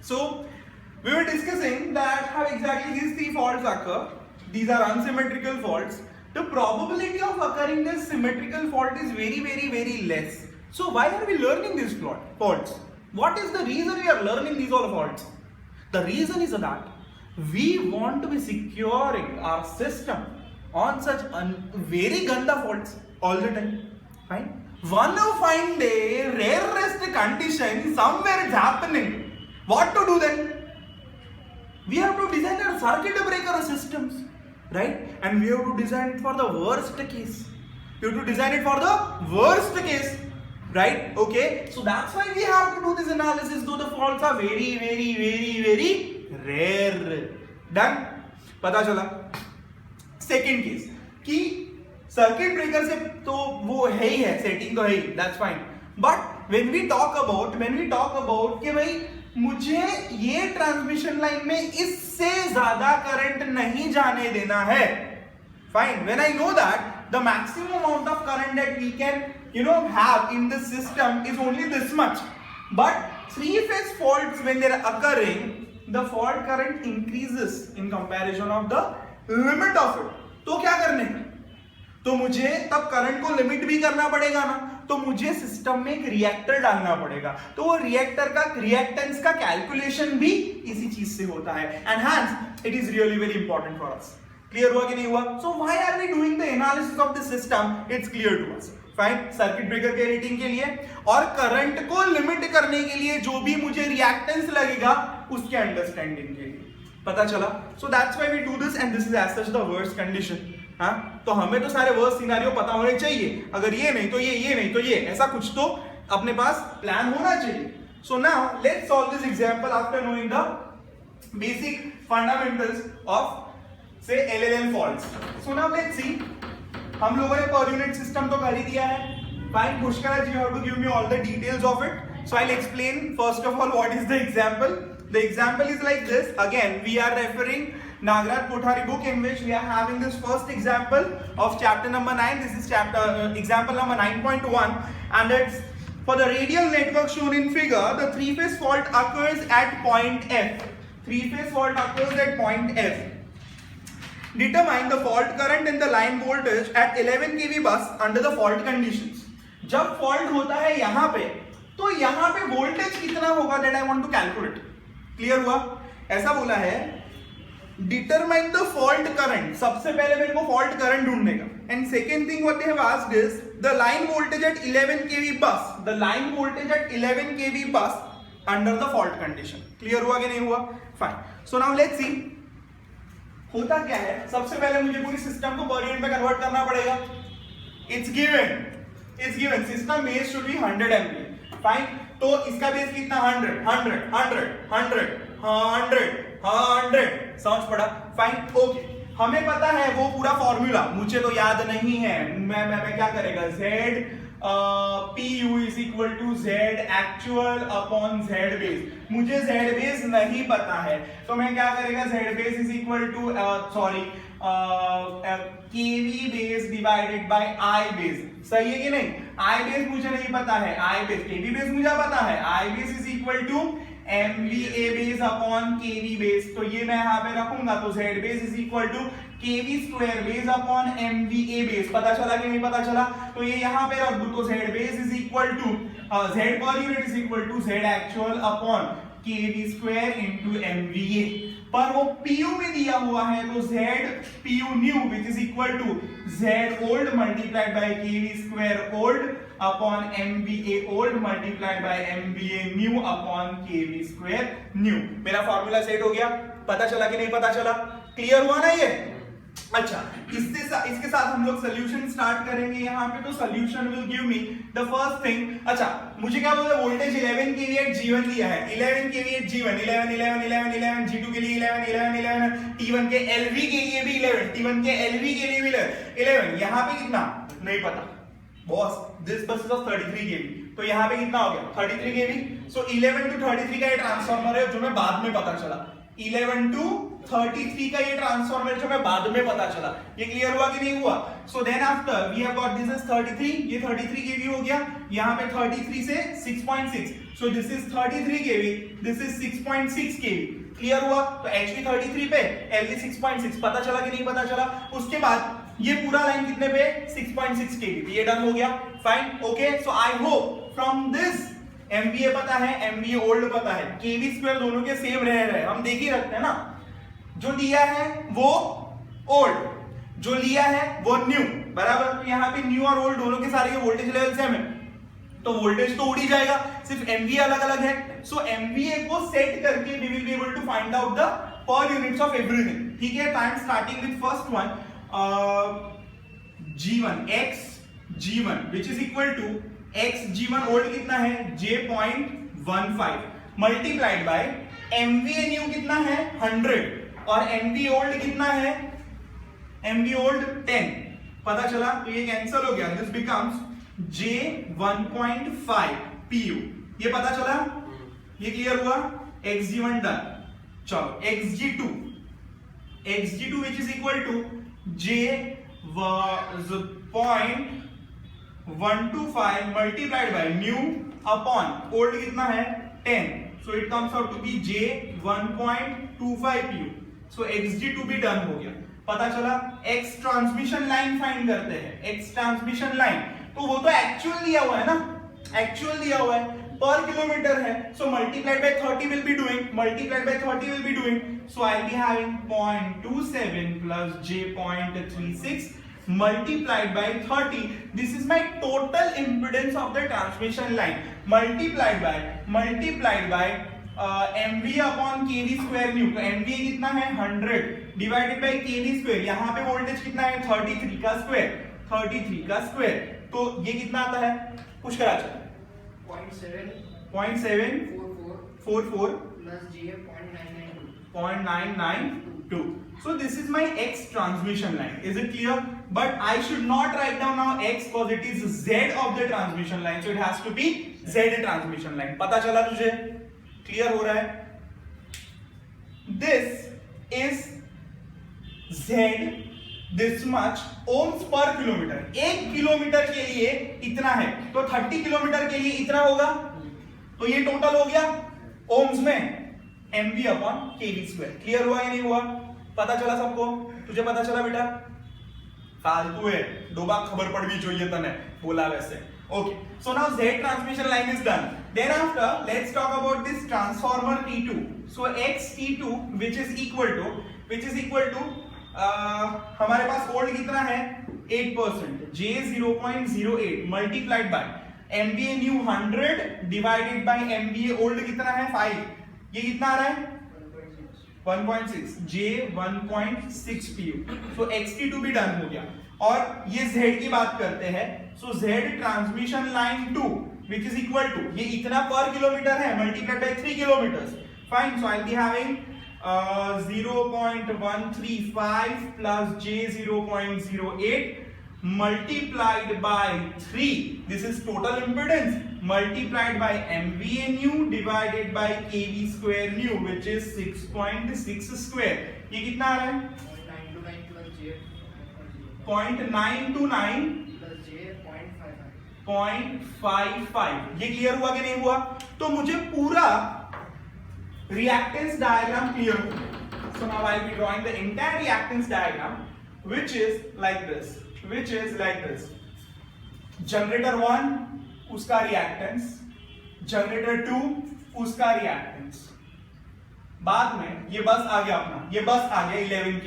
So we were discussing that how exactly these three faults occur. These are unsymmetrical faults. The probability of occurring this symmetrical fault is very less. So why are we learning these faults? What is the reason we are learning these all faults? The reason is that we want to be securing our system on such very ganda faults all the time. Fine. One fine day, rarest condition, somewhere it's happening. What to do then? We have to design our circuit breaker systems, right? And we have to design it for the worst case. We have to design it for the worst case, right? Okay. So that's why we have to do this analysis, though the faults are very rare. Done? पता चला? Second case कि circuit breaker से तो वो है ही है, setting तो है ही, that's fine. But when we talk about कि भाई मुझे ये ट्रांसमिशन लाइन में इससे ज्यादा करंट नहीं जाने देना है. Fine. When I know that the maximum amount of current that we can have in the system is only this much. But three phase faults, when they are occurring, the fault current increases in comparison of the limit of it. तो क्या करने हैं? तो मुझे तब current को limit भी करना पड़ेगा ना, तो मुझे सिस्टम में एक रिएक्टर डालना पड़ेगा. तो वो रिएक्टर का रिएक्टेंस का कैलकुलेशन भी इसी चीज से होता है. And hence it is really very important for us. Clear हुआ कि नहीं हुआ? So why are we doing the analysis of the system? It's clear to us. Fine. Circuit breaker के रेटिंग के लिए और करंट को लिमिट करने के लिए जो भी मुझे रिएक्टेंस लगेगा उसके अंडरस्टैंडिंग के लिए. पता चला? So that's why we do this and this is as such the worst condition. हाँ, तो हमें तो सारे वर्स्ट सिनेरियो पता होने चाहिए. अगर ये नहीं तो ये नहीं तो ये, ऐसा कुछ तो अपने पास प्लान होना चाहिए. So now let's solve this example after knowing the basic fundamentals of से LLL faults. So now let's see. हम लोगों ने पर यूनिट सिस्टम तो कर ही दिया है. Fine. Pushkar ji, you have to give me all the details of it. So I'll explain first of all what is the example. The example is like this. Again, we are referring Nagaraj Kothari book in which we are having this first example of chapter number 9. This is chapter example number 9.1, and it's for the radial network shown in figure. The three-phase fault occurs at point F. Three-phase fault occurs at point F. Determine the fault current and the line voltage at 11 kV bus under the fault conditions. जब fault होता है यहाँ पे, तो यहां पे voltage कितना होगा that I want to calculate. Clear हुआ? ऐसा बोला है डिटरमाइन द फॉल्ट करंट. सबसे पहले मेरे को फॉल्ट करंट ढूंढने का. And second thing what they have asked is the line voltage at 11 kV बस. The line voltage at 11 kV बस under the fault condition. Clear हुआ कि नहीं हुआ? फाइन. सो नाउ लेट्स सी होता क्या है. सबसे पहले मुझे पूरी सिस्टम को पर यूनिट में कन्वर्ट करना पड़ेगा. It's given system base should be 100 ampere. Fine. तो इसका बेस कितना? 100. समझ पड़ा? फाइन. ओके. हमें पता है वो पूरा फॉर्मूला, मुझे तो याद नहीं है. मैं क्या करेगा? Z PU is equal to Z actual upon Z base. मुझे Z base नहीं पता है, तो मैं क्या करेगा? Z base is equal to KV base divided by I base. सही है कि नहीं? I base मुझे नहीं पता है. I base KV base मुझे पता है. I base is equal to MVA base upon KV base. तो ये मैं यहाँ पे रखूंगा. तो Z base is equal to KV square base upon MVA base. पता चला कि नहीं पता चला? तो ये यहाँ पे रख दूं. तो Z base is equal to Z per unit is equal to Z actual upon KV square into MVA. पर वो PU में दिया हुआ है, तो Z PU new which is equal to Z old multiplied by KV square old upon MVA old multiplied by MVA new upon KV square new. मेरा formula set हो गया. पता चला कि नहीं पता चला? क्लियर हुआ ना ये? अच्छा, इसके साथ हम लोग सोल्यूशन स्टार्ट करेंगे. यहाँ पे तो solution will give me the first thing. अच्छा, मुझे क्या बोलते हैं? वोल्टेज 11 kV एट G1 दिया है. 11 kV एट G1, 11 G2 के लिए 11 T1 के LV के लिए भी 11, T1 के LV के लिए भी 11. यहाँ पे कितना नहीं पता बॉस. दिस बस इज ऑफ 33 kV. तो यहाँ पे कितना हो गया? 33 kV. सो 11 to 33 का ये ट्रांसफार्मर है जो मैं बाद में पता चला. 11 to 33 का ये ट्रांसफॉर्मर जो मैं बाद में पता चला, ये क्लियर हुआ कि नहीं हुआ? So then after we have got this is 33, ये 33 केवी हो गया, यहाँ पे 33 से 6.6, so this is 33 kV, this is 6.6 kV, clear हुआ? तो HV 33 पे, LV 6.6, पता चला कि नहीं पता चला? उसके बाद ये पूरा लाइन कितने पे? 6.6 केवी, ये डन हो गया, fine, okay. So I hope from this MVA पता है, MVA ओल्ड पता है, केवी स्क्वायर दोनों के सेम रह रहे हैं, हम देख ही रखते हैं ना, जो लिया है वो ओल्ड, जो लिया है वो न्यू, बराबर। तो यहाँ पे न्यू और ओल्ड दोनों के सारे ये वोल्टेज लेवल सेम है, तो वोल्टेज तो उड़ ही जाएगा, सिर्फ MVA अलग अलग है। सो MVA को सेट करके we will be able to find out the per units of everything, ठीक है। Time starting with first one, G1 x G1 which is equal to x G1 old कितना है? J.15 multiplied by MVA new कितना है? 100 और MVA old कितना है? MVA old 10, पता चला? तो ये कैंसिल हो गया, दिस बिकम्स J1.5 PU, ये पता चला? ये क्लियर हुआ? xG1 done. चलो xG2 which is equal to J0.125 multiplied by new upon old कितना है? 10, so it comes out to be J1.25 PU, so xG2 भी डन हो गया, पता चला? x ट्रांसमिशन लाइन फाइंड करते हैं, x ट्रांसमिशन लाइन, तो वो तो एक्चुअल दिया हुआ है ना, एक्चुअल दिया हुआ है, पर किलोमीटर है, so multiplied by 30 will be doing, so I'll be having 0.27 plus J.36 multiplied by 30, this is my total impedance of the transmission line, multiplied by MVA upon kV square new, तो MVA कितना है? 100 divided by kV square, यहाँ पे voltage कितना है? 33 का square, तो ये कितना आता है? कुछ करा चलो, 0.744 plus J 0.992. So this is my X transmission line. Is it clear? But I should not write down now X because it is Z of the transmission line. So it has to be Z transmission line. पता चला तुझे? Clear हो रहा है? This is Z this much ohms per kilometer. 1 kilometre के लिए इतना है, तो 30 किलोमीटर के लिए इतना होगा, तो ये टोटल हो गया ohms में MV upon kV square. Clear हुआ या नहीं हुआ? पता चला सबको? तुझे पता चला बेटा? फालतू है, दो बार खबर पड़ भी चाहिए तने, बोला वैसे। Okay, so now Z transmission line is done. Then after, let's talk about this transformer T2. So X T2 which is equal to हमारे पास ओल्ड कितना है? 8%, J 0.08 multiplied by MVA new 100 divided by MVA old कितना है? 5, ये कितना आ रहा है? 1.6, J 1.6 PU, so XT2 भी डन हो गया। और ये Z की बात करते हैं, so Z transmission line 2 which is equal to, ये इतना पर किलोमीटर है, multiplied by 3 kilometers, fine, so I'll be having 0.135 plus J 0.08 multiplied by 3, this is total impedance, multiplied by MVA new divided by KV square new which is 6.6 square, ये कितना आ रहा है? 0.929 plus J 0.55, ये clear हुआ कि नहीं हुआ? तो मुझे पूरा reactance diagram clear हो गया। So now I'll be drawing the entire reactance diagram which is like this, generator 1 उसका reactance, generator 2 उसका reactance, बाद में ये बस आ गया अपना, ये बस आ गया 11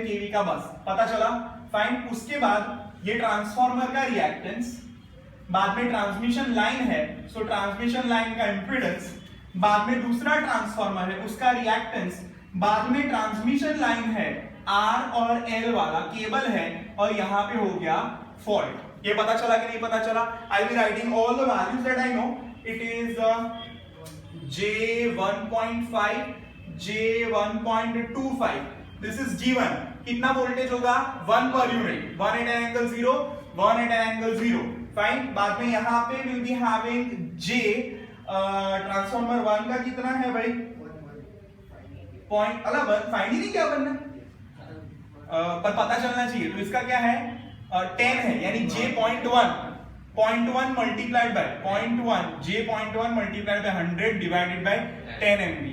kV का बस, पता चला? फाइन। उसके बाद ये ट्रांसफॉर्मर का रिएक्टेंस, बाद में ट्रांसमिशन लाइन है, सो ट्रांसमिशन लाइन का इंपीडेंस, बाद में दूसरा ट्रांसफॉर्मर है उसका रिएक्टेंस, बाद में ट्रांसमिशन लाइन है R और L वाला केबल है, और यहाँ पे हो गया फॉल्ट। ये पता चला कि नहीं पता चला? I will writing all the values that I know. It is J1.5, J1.25, this is G1, कितना वोल्टेज होगा? 1 per unit, 1 at an angle 0, 1 at an angle 0, fine. बाद में यहाँ पे will be having J, transformer 1 का कितना है भाई? पॉइंट अला फाइंड ही नहीं किया अपन ने, पर पता चलना चाहिए। तो इसका क्या है 10 है, यानी J.1 multiplied by 0.1, J.1 multiplied by 100 divided by 10 MV।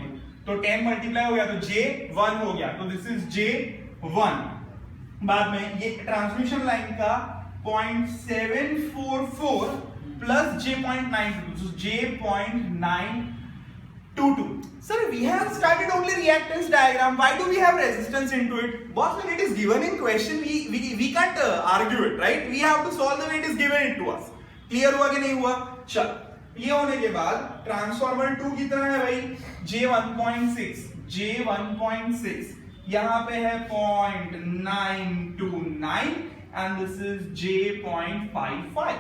तो 10 मल्टीप्लाई हो गया तो J1 हो गया, तो दिस इज J1। बाद में ये ट्रांसमिशन लाइन का 0.744 plus J.92, so J.922। Sir, we have started only reactance diagram. Why do we have resistance into it? Boss, when it is given in question, we can't argue it, right? We have to solve the way it is given it to us. Clear हुआ कि नहीं हुआ? चल, ये होने के बाद transformer 2 कितना है भाई? J1.6 यहाँ पे है 0.929 and this is J.55.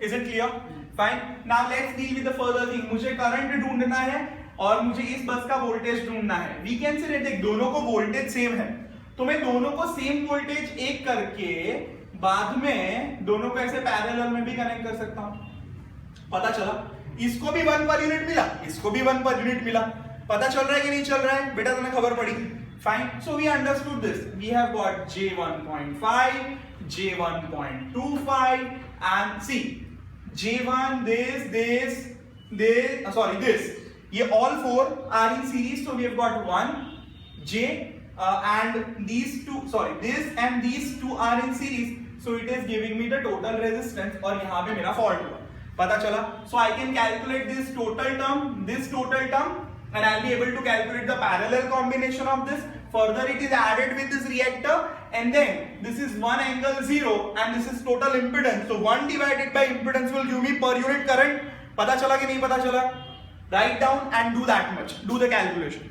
Is it clear? Fine. Now let's deal with the further thing. मुझे करंट ढूंढना है और मुझे इस बस का वोल्टेज ढूंढना है। वी कैन से देख दोनों को वोल्टेज सेम है, तो मैं दोनों को सेम वोल्टेज एक करके बाद में दोनों को ऐसे पैरेलल में भी कनेक्ट कर सकता हूं। पता चला? इसको भी 1 पर यूनिट मिला, इसको भी 1 पर यूनिट मिला। पता चल रहा है कि नहीं चल रहा है बेटा? तुम्हें खबर पड़ी? Fine. So we understood this. We have got J1.5, J1.25 and see J1 this ये all four are in series, so we have got 1 J and these two, sorry, this and these two are in series, so it is giving me the total resistance और यहाँ पे मेरा fault हुआ। पता चला? So I can calculate this total term, and I'll be able to calculate the parallel combination of this. Further, it is added with this reactor, and then this is 1 angle 0, and this is total impedance. So 1 divided by impedance will give me per unit current. पता चला कि नहीं पता चला? Write down and do that much. Do the calculation.